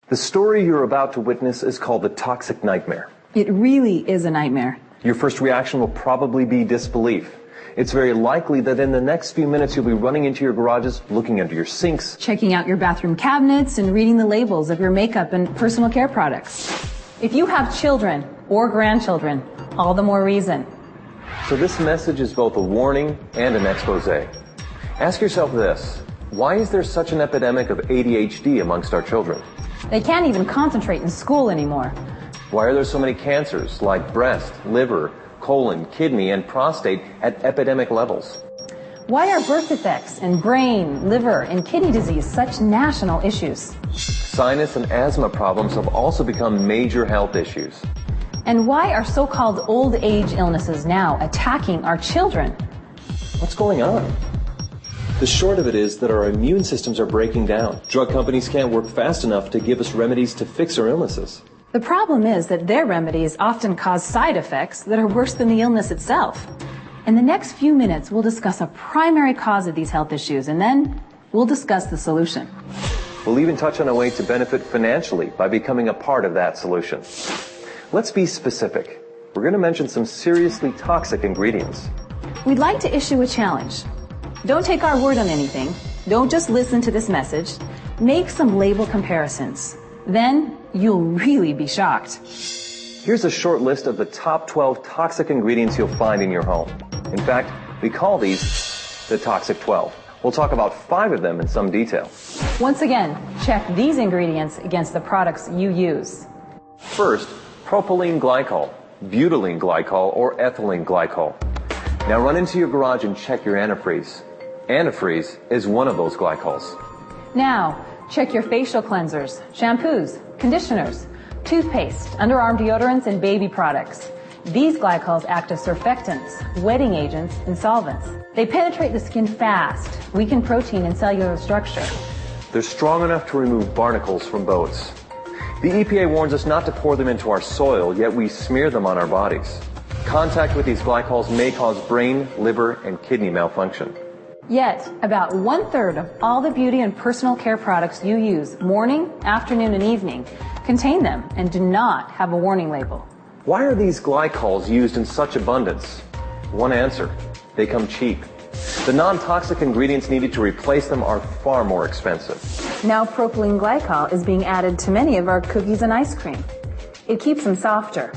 The story you're about to witness is called the toxic nightmare. It really is a nightmare. Your first reaction will probably be disbelief. It's very likely that in the next few minutes you'll be running into your garages, looking under your sinks, checking out your bathroom cabinets, and reading the labels of your makeup and personal care products. If you have children or grandchildren, all the more reason. So this message is both a warning and an expose. Ask yourself this: why is there such an epidemic of ADHD amongst our children? They can't even concentrate in school anymore. Why are there so many cancers like breast, liver, colon, kidney, and prostate at epidemic levels? Why are birth defects and brain, liver, and kidney disease such national issues? Sinus and asthma problems have also become major health issues. And why are so-called old age illnesses now attacking our children? What's going on? The short of it is that our immune systems are breaking down. Drug companies can't work fast enough to give us remedies to fix our illnesses. The problem is that their remedies often cause side effects that are worse than the illness itself. In the next few minutes, we'll discuss a primary cause of these health issues, and then we'll discuss the solution. We'll even touch on a way to benefit financially by becoming a part of that solution. Let's be specific. We're going to mention some seriously toxic ingredients. We'd like to issue a challenge. Don't take our word on anything. Don't just listen to this message. Make some label comparisons. Then you'll really be shocked. Here's a short list of the top 12 toxic ingredients you'll find in your home. In fact, we call these the Toxic 12. We'll talk about 5 of them in some detail. Once again, check these ingredients against the products you use. First, propylene glycol, butylene glycol, or ethylene glycol. Now run into your garage and check your antifreeze. Antifreeze is one of those glycols. Now, check your facial cleansers, shampoos, conditioners, toothpaste, underarm deodorants, and baby products. These glycols act as surfactants, wetting agents, and solvents. They penetrate the skin fast, weaken protein and cellular structure. They're strong enough to remove barnacles from boats. The EPA warns us not to pour them into our soil, yet we smear them on our bodies. Contact with these glycols may cause brain, liver, and kidney malfunction. Yet, about 1/3 of all the beauty and personal care products you use morning, afternoon, and evening contain them and do not have a warning label. Why are these glycols used in such abundance? One answer: they come cheap. The non-toxic ingredients needed to replace them are far more expensive. Now propylene glycol is being added to many of our cookies and ice cream. It keeps them softer.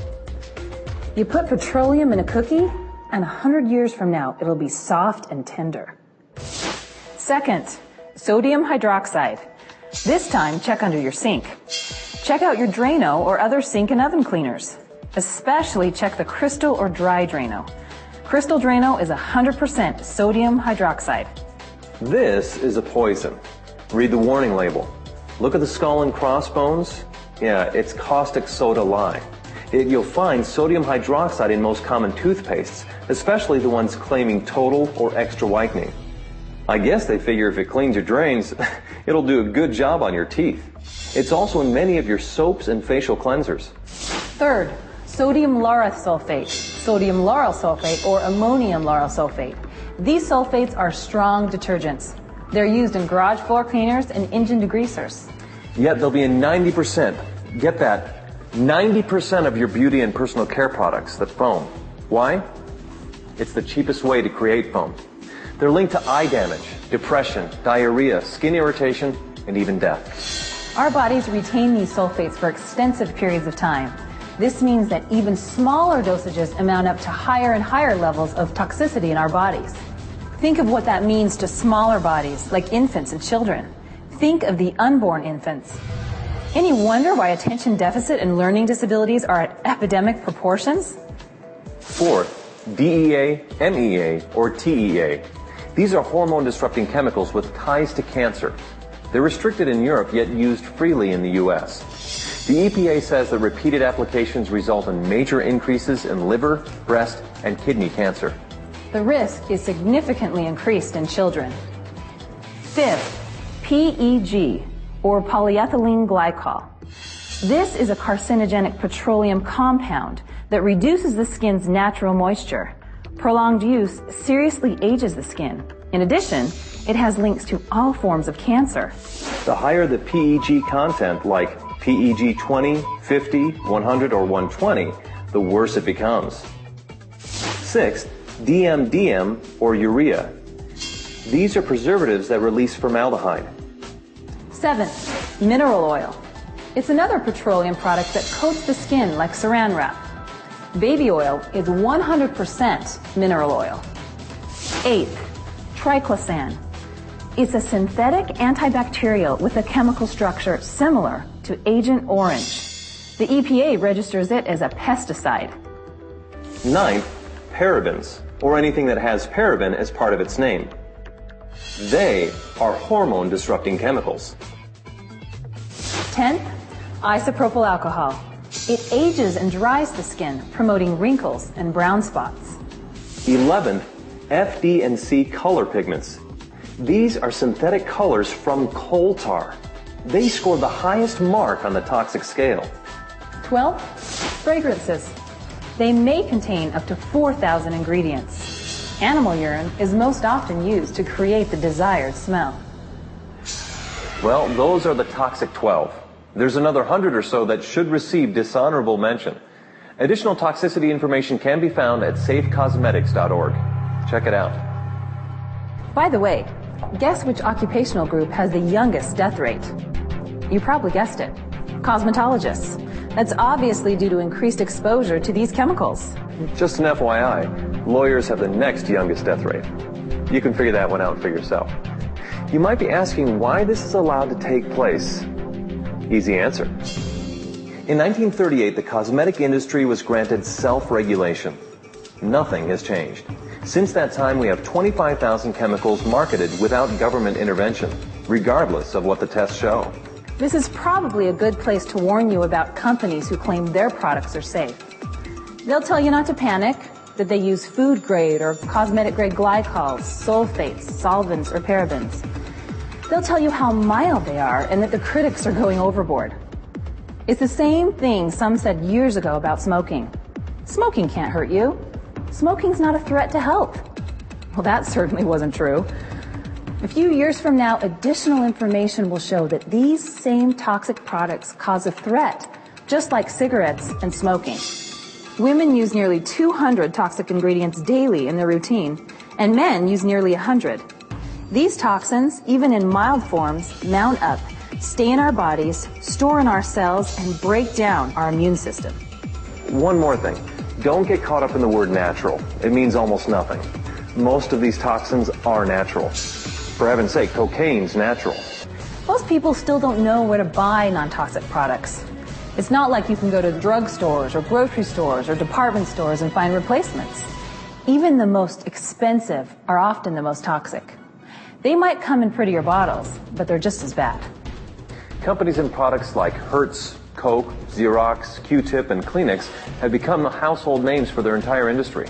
You put petroleum in a cookie, and 100 years from now, it'll be soft and tender. Second, sodium hydroxide. This time, check under your sink. Check out your Drano or other sink and oven cleaners. Especially check the Crystal or Dry Drano. Crystal Drano is 100% sodium hydroxide. This is a poison. Read the warning label. Look at the skull and crossbones. Yeah, it's caustic soda lye. You'll find sodium hydroxide in most common toothpastes, especially the ones claiming total or extra whitening. I guess they figure if it cleans your drains, it'll do a good job on your teeth. It's also in many of your soaps and facial cleansers. Third, sodium lauryl sulfate, sodium lauryl sulfate, or ammonium lauryl sulfate. These sulfates are strong detergents. They're used in garage floor cleaners and engine degreasers. Yet they'll be in 90%, get that, 90% of your beauty and personal care products that foam. Why? It's the cheapest way to create foam. They're linked to eye damage, depression, diarrhea, skin irritation, and even death. Our bodies retain these sulfates for extensive periods of time. This means that even smaller dosages amount up to higher and higher levels of toxicity in our bodies. Think of what that means to smaller bodies, like infants and children. Think of the unborn infants. Any wonder why attention deficit and learning disabilities are at epidemic proportions? Fourth, DEA, MEA, or TEA. These are hormone-disrupting chemicals with ties to cancer. They're restricted in Europe, yet used freely in the U.S. The EPA says that repeated applications result in major increases in liver, breast, and kidney cancer. The risk is significantly increased in children. Fifth, PEG, or polyethylene glycol. This is a carcinogenic petroleum compound that reduces the skin's natural moisture. Prolonged use seriously ages the skin. In addition, it has links to all forms of cancer. The higher the PEG content, like PEG 20, 50, 100, or 120, the worse it becomes. Sixth, DMDM or urea. These are preservatives that release formaldehyde. Seventh, mineral oil. It's another petroleum product that coats the skin like saran wrap. Baby oil is 100% mineral oil. Eighth, triclosan. It's a synthetic antibacterial with a chemical structure similar to Agent Orange. The EPA registers it as a pesticide. Ninth, parabens, or anything that has paraben as part of its name. They are hormone-disrupting chemicals. 10th, isopropyl alcohol. It ages and dries the skin, promoting wrinkles and brown spots. 11th, FD&C color pigments. These are synthetic colors from coal tar. They score the highest mark on the toxic scale. 12th, fragrances. They may contain up to 4,000 ingredients. Animal urine is most often used to create the desired smell. Well, those are the toxic 12. There's another 100 or so that should receive dishonorable mention. Additional toxicity information can be found at safecosmetics.org. Check it out. By the way, guess which occupational group has the youngest death rate? You probably guessed it. Cosmetologists. That's obviously due to increased exposure to these chemicals. Just an FYI, lawyers have the next youngest death rate. You can figure that one out for yourself. You might be asking why this is allowed to take place. Easy answer. In 1938, the cosmetic industry was granted self-regulation. Nothing has changed. Since that time, we have 25,000 chemicals marketed without government intervention, regardless of what the tests show. This is probably a good place to warn you about companies who claim their products are safe. They'll tell you not to panic, that they use food-grade or cosmetic-grade glycols, sulfates, solvents, or parabens. They'll tell you how mild they are and that the critics are going overboard. It's the same thing some said years ago about smoking. Smoking can't hurt you. Smoking's not a threat to health. Well, that certainly wasn't true. A few years from now, additional information will show that these same toxic products cause a threat, just like cigarettes and smoking. Women use nearly 200 toxic ingredients daily in their routine, and men use nearly 100. These toxins, even in mild forms, mount up, stay in our bodies, store in our cells, and break down our immune system. One more thing. Don't get caught up in the word natural. It means almost nothing. Most of these toxins are natural. For heaven's sake, cocaine's natural. Most people still don't know where to buy non-toxic products. It's not like you can go to drugstores or grocery stores or department stores and find replacements. Even the most expensive are often the most toxic. They might come in prettier bottles, but they're just as bad. Companies and products like Hertz, Coke, Xerox, Q-Tip, and Kleenex have become household names for their entire industry.